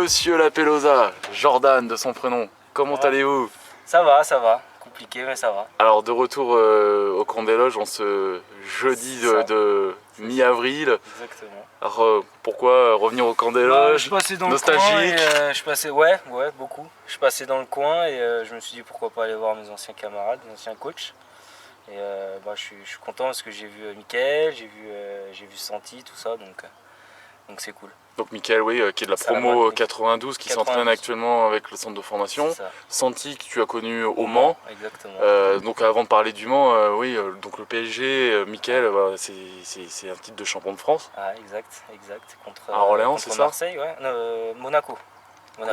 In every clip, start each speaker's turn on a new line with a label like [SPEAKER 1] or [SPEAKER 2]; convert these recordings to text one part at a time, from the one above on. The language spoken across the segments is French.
[SPEAKER 1] Monsieur La Pelosa, Jordan de son prénom. Comment allez-vous?
[SPEAKER 2] Ça va. Compliqué mais ça va.
[SPEAKER 1] Alors de retour au camp des loges en ce jeudi de mi-avril.
[SPEAKER 2] Exactement.
[SPEAKER 1] Alors pourquoi revenir au camp des loges?
[SPEAKER 2] Je passais dans
[SPEAKER 1] nostalgique.
[SPEAKER 2] Le coin et, je passais, ouais, beaucoup. Je passais dans le coin et je me suis dit pourquoi pas aller voir mes anciens camarades, mes anciens coachs. Et je suis content parce que j'ai vu Mickaël, j'ai vu Santi, tout ça, donc c'est cool.
[SPEAKER 1] Donc Mickaël, oui, qui est de la promo 92, qui s'entraîne actuellement avec le centre de formation. Santi, que tu as connu au Mans.
[SPEAKER 2] Exactement.
[SPEAKER 1] Donc avant de parler du Mans, donc le PSG, Mickaël, c'est un titre de champion de France.
[SPEAKER 2] Ah, exact. Contre,
[SPEAKER 1] à Orléans, c'est ça?
[SPEAKER 2] Marseille, ouais. Monaco.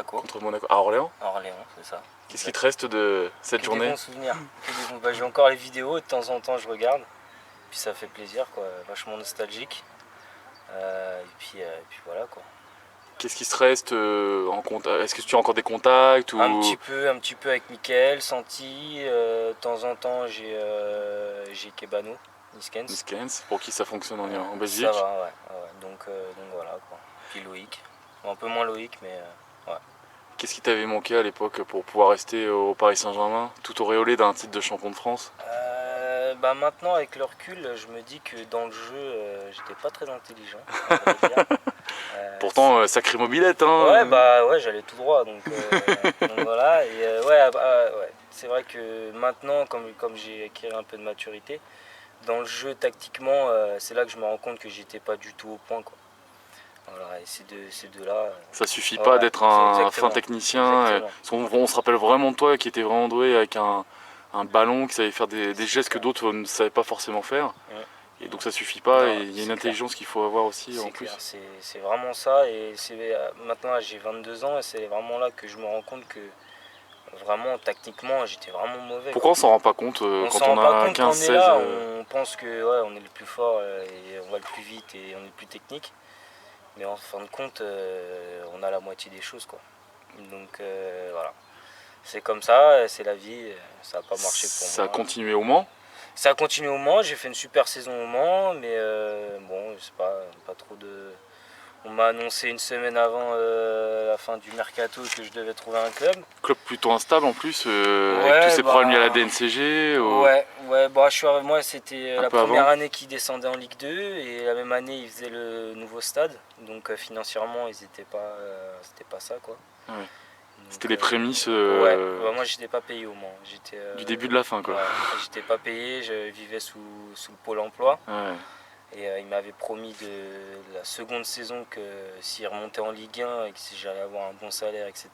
[SPEAKER 1] Contre Monaco. À Orléans?
[SPEAKER 2] À Orléans, c'est ça.
[SPEAKER 1] Qu'est-ce qui te reste de cette journée?
[SPEAKER 2] Des bons souvenirs. J'ai encore les vidéos, de temps en temps je regarde. Puis ça fait plaisir, quoi. Vachement nostalgique. Et puis voilà, quoi.
[SPEAKER 1] Qu'est-ce qui se reste en contact? Est-ce que tu as encore des contacts ou...
[SPEAKER 2] Un petit peu avec Mickaël, Santi. De temps en temps j'ai Kebano,
[SPEAKER 1] Niskens, pour qui ça fonctionne en Belgique.
[SPEAKER 2] Ça va, ouais. Donc voilà, quoi. Puis Loïc. Un peu moins Loïc, mais ouais.
[SPEAKER 1] Qu'est-ce qui t'avait manqué à l'époque pour pouvoir rester au Paris Saint-Germain, tout auréolé d'un titre de champion de France?
[SPEAKER 2] Maintenant, avec le recul, je me dis que dans le jeu, j'étais pas très intelligent.
[SPEAKER 1] Pourtant, sacrée mobilette, hein.
[SPEAKER 2] Ouais, j'allais tout droit, donc voilà. Et c'est vrai que maintenant, comme j'ai acquis un peu de maturité, dans le jeu tactiquement, c'est là que je me rends compte que j'étais pas du tout au point, quoi. Voilà, et ces deux-là.
[SPEAKER 1] Ça suffit pas d'être un fin technicien. On se rappelle vraiment de toi qui était vraiment doué avec un ballon, qui savait faire des gestes que d'autres ne savaient pas forcément faire. Ouais. Et donc ça suffit pas, et il y a une intelligence qu'il faut avoir aussi en plus.
[SPEAKER 2] C'est vraiment ça, et maintenant j'ai 22 ans et c'est vraiment là que je me rends compte que vraiment tactiquement j'étais vraiment mauvais.
[SPEAKER 1] Pourquoi on s'en rend pas compte quand on a 15-16
[SPEAKER 2] On pense que ouais, on est le plus fort et on va le plus vite et on est le plus technique. Mais en fin de compte, on a la moitié des choses, quoi. Donc voilà. C'est comme ça, c'est la vie, ça n'a pas marché pour moi.
[SPEAKER 1] Ça a continué au Mans?
[SPEAKER 2] Ça a continué au Mans, j'ai fait une super saison au Mans, mais bon, c'est pas trop de... On m'a annoncé une semaine avant la fin du mercato que je devais trouver un club.
[SPEAKER 1] Club plutôt instable en plus, avec tous ces problèmes liés à la DNCG.
[SPEAKER 2] Moi c'était la première année qu'ils descendaient en Ligue 2 et la même année ils faisaient le nouveau stade. Donc financièrement ils étaient pas, c'était pas ça, quoi.
[SPEAKER 1] Ouais. C'était les prémices.
[SPEAKER 2] Moi j'étais pas payé au Mans.
[SPEAKER 1] Du début de la fin, quoi.
[SPEAKER 2] J'étais pas payé, je vivais sous le pôle emploi.
[SPEAKER 1] Ouais.
[SPEAKER 2] Et il m'avait promis de la seconde saison que s'il remontait en Ligue 1 et que si j'allais avoir un bon salaire, etc.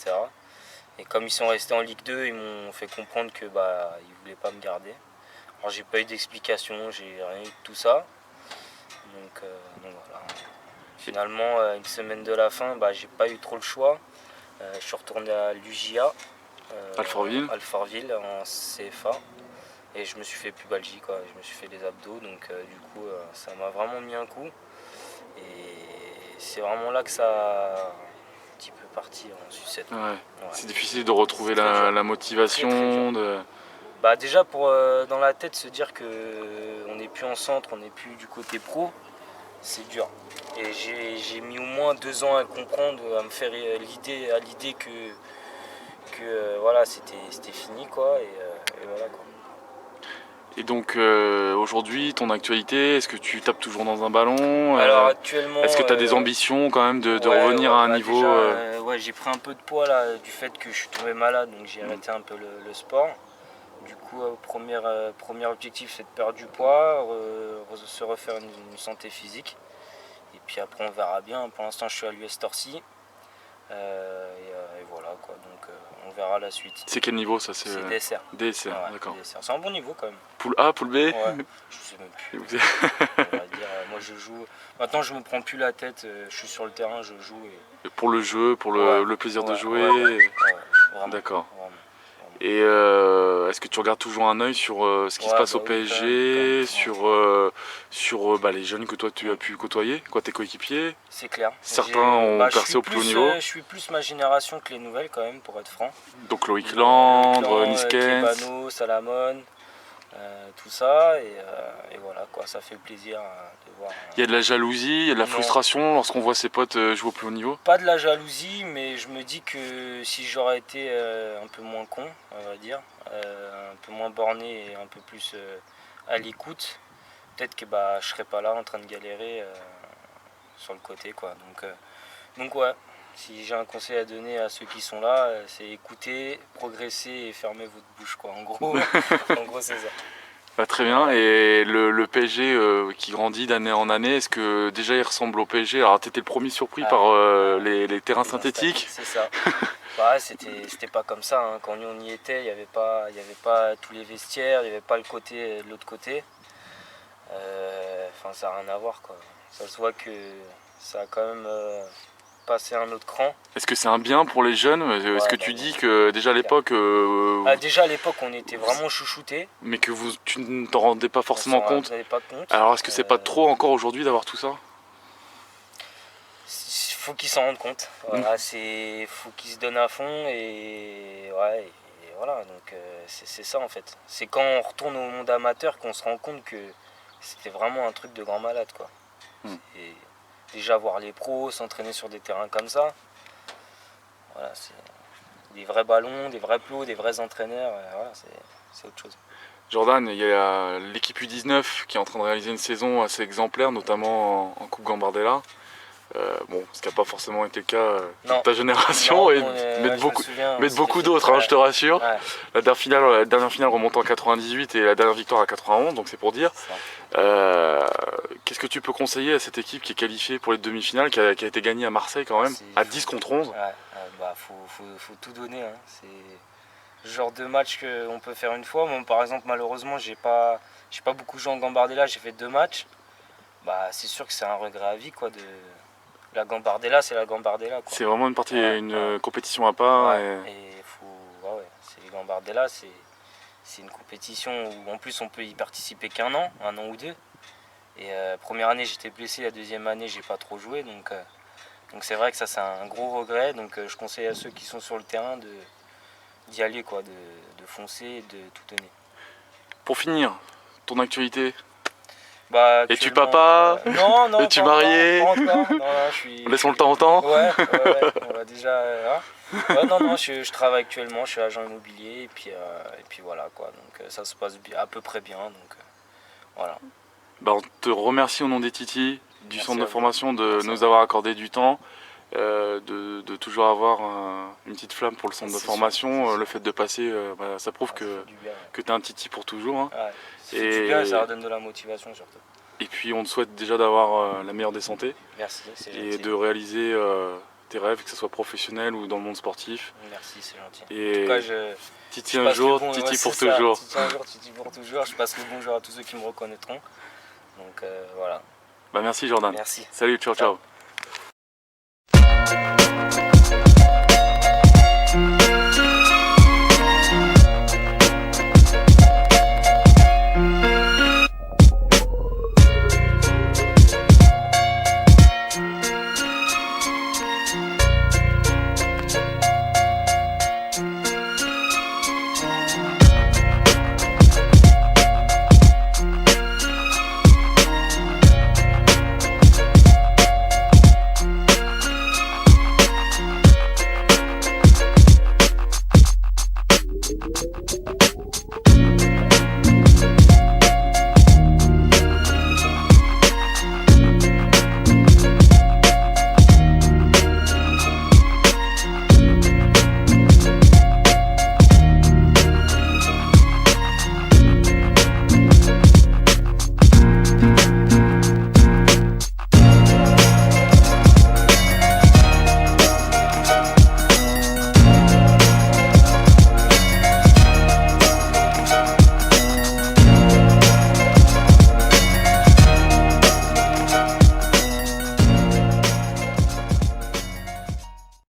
[SPEAKER 2] Et comme ils sont restés en Ligue 2, ils m'ont fait comprendre que ils voulaient pas me garder. Alors j'ai pas eu d'explication, j'ai rien eu de tout ça. Donc voilà. Finalement, une semaine de la fin, j'ai pas eu trop le choix. Je suis retourné à l'UJA, Alfortville en CFA. Et je me suis fait pubalgie, quoi. Je me suis fait les abdos, donc du coup ça m'a vraiment mis un coup. Et c'est vraiment là que ça a un petit peu parti en sucette.
[SPEAKER 1] Ouais. C'est difficile de retrouver la motivation.
[SPEAKER 2] Déjà dans la tête se dire qu'on n'est plus en centre, on n'est plus du côté pro, c'est dur. Et j'ai mis au moins 2 ans à comprendre, à me faire l'idée que voilà, c'était fini, quoi. Et voilà, quoi.
[SPEAKER 1] Et donc aujourd'hui, ton actualité, est-ce que tu tapes toujours dans un ballon?
[SPEAKER 2] Alors actuellement...
[SPEAKER 1] Est-ce que tu as des ambitions quand même de revenir à un niveau...
[SPEAKER 2] J'ai pris un peu de poids là, du fait que je suis tombé malade, donc j'ai arrêté un peu le sport. Du coup, premier objectif, c'est de perdre du poids, se refaire une santé physique. Et puis après, on verra bien. Pour l'instant, je suis à l'US Torcy. Et voilà, quoi. Donc on verra la suite.
[SPEAKER 1] C'est quel niveau ça?
[SPEAKER 2] C'est DSR.
[SPEAKER 1] DSR,
[SPEAKER 2] ouais,
[SPEAKER 1] d'accord.
[SPEAKER 2] C'est un bon niveau quand même.
[SPEAKER 1] Poule A, poule B?
[SPEAKER 2] Ouais, je sais même plus. On va dire, moi je joue. Maintenant je me prends plus la tête, je suis sur le terrain, je joue.
[SPEAKER 1] Et pour le jeu, pour le plaisir de jouer. D'accord. Et est-ce que tu regardes toujours un œil sur ce qui se passe au PSG, sur les jeunes que toi tu as pu côtoyer, tes coéquipiers?
[SPEAKER 2] C'est clair.
[SPEAKER 1] Certains ont percé au plus haut niveau.
[SPEAKER 2] Je suis plus ma génération que les nouvelles quand même, pour être franc.
[SPEAKER 1] Donc Loïc Land, Niskens,
[SPEAKER 2] Kebano, Salamon. tout ça, et voilà, quoi, ça fait plaisir de voir.
[SPEAKER 1] Il y a de la jalousie, il y a de la frustration lorsqu'on voit ses potes jouer au plus haut niveau?
[SPEAKER 2] Pas de la jalousie, mais je me dis que si j'aurais été un peu moins con, on va dire, un peu moins borné et un peu plus à l'écoute, peut-être que je serais pas là en train de galérer sur le côté, quoi. Donc ouais, si j'ai un conseil à donner à ceux qui sont là, c'est écouter, progresser et fermer votre bouche, quoi. En gros, en gros c'est ça.
[SPEAKER 1] Bah, très bien, et le PSG qui grandit d'année en année, est-ce que déjà il ressemble au PSG? Alors tu étais le premier surpris par les terrains synthétiques.
[SPEAKER 2] C'est ça. Bah, c'était pas comme ça, hein. Quand on y était, il n'y avait pas tous les vestiaires, il n'y avait pas le côté de l'autre côté. Enfin, ça n'a rien à voir, quoi. Ça se voit que ça a quand même passé un autre cran.
[SPEAKER 1] Est-ce que c'est un bien pour les jeunes? Est-ce que tu dis que déjà à l'époque...
[SPEAKER 2] déjà à l'époque, on était vraiment chouchoutés.
[SPEAKER 1] Mais que tu ne t'en rendais pas forcément compte?
[SPEAKER 2] Pas compte.
[SPEAKER 1] Alors est-ce que c'est pas trop encore aujourd'hui d'avoir tout ça?
[SPEAKER 2] Il faut qu'ils s'en rendent compte. Voilà, faut qu'ils se donnent à fond, et ouais, et voilà. Donc c'est ça, en fait. C'est quand on retourne au monde amateur qu'on se rend compte que c'était vraiment un truc de grand malade, quoi. Et déjà voir les pros s'entraîner sur des terrains comme ça, voilà, c'est des vrais ballons, des vrais plots, des vrais entraîneurs, voilà, c'est autre chose.
[SPEAKER 1] Jordan, il y a l'équipe U19 qui est en train de réaliser une saison assez exemplaire, notamment en Coupe Gambardella. Bon, ce qui n'a pas forcément été le cas de ta génération, mais de beaucoup d'autres, hein, je te rassure. Ouais. La dernière finale remonte en 98 et la dernière victoire à 91, donc c'est pour dire. Qu'est-ce que tu peux conseiller à cette équipe qui est qualifiée pour les demi-finales, qui a été gagnée à Marseille quand même, à 10 contre 11?
[SPEAKER 2] Faut tout donner, hein. C'est le genre de match qu'on peut faire une fois. Moi, par exemple, malheureusement, j'ai pas beaucoup joué en Gambardella, j'ai fait 2 matchs. C'est sûr que c'est un regret à vie, quoi. La Gambardella, c'est la Gambardella, quoi.
[SPEAKER 1] C'est vraiment une compétition à part.
[SPEAKER 2] C'est les Gambardella, c'est une compétition où en plus on peut y participer qu'un an ou 2. Et première année j'étais blessé, la deuxième année j'ai pas trop joué, donc c'est vrai que ça c'est un gros regret. Donc je conseille à ceux qui sont sur le terrain d'y aller, quoi, de foncer et de tout donner.
[SPEAKER 1] Pour finir, ton actualité? Es-tu
[SPEAKER 2] Actuellement,
[SPEAKER 1] papa?
[SPEAKER 2] Non.
[SPEAKER 1] Es-tu marié?
[SPEAKER 2] Pas encore. Non, je suis...
[SPEAKER 1] Laissons le temps au temps.
[SPEAKER 2] Ouais, on va déjà... non, je travaille actuellement, je suis agent immobilier, et puis voilà, quoi. Donc ça se passe à peu près bien, donc voilà.
[SPEAKER 1] On te remercie au nom des Titi, du centre de formation, de nous avoir accordé du temps, de toujours avoir une petite flamme pour le centre de formation. Le fait de passer, ça prouve que tu es un Titi pour toujours. Hein.
[SPEAKER 2] Ça fait du bien, ça redonne de la motivation surtout.
[SPEAKER 1] Et puis on te souhaite déjà d'avoir la meilleure des santé.
[SPEAKER 2] Merci, c'est gentil.
[SPEAKER 1] Et de réaliser tes rêves, que ce soit professionnel ou dans le monde sportif.
[SPEAKER 2] Merci, c'est gentil.
[SPEAKER 1] Et
[SPEAKER 2] en tout cas,
[SPEAKER 1] Titi un jour, Titi pour toujours.
[SPEAKER 2] Titi un jour, Titi pour toujours. Je passe le bonjour à tous ceux qui me reconnaîtront. Donc voilà.
[SPEAKER 1] Merci Jordan.
[SPEAKER 2] Merci.
[SPEAKER 1] Salut, ciao.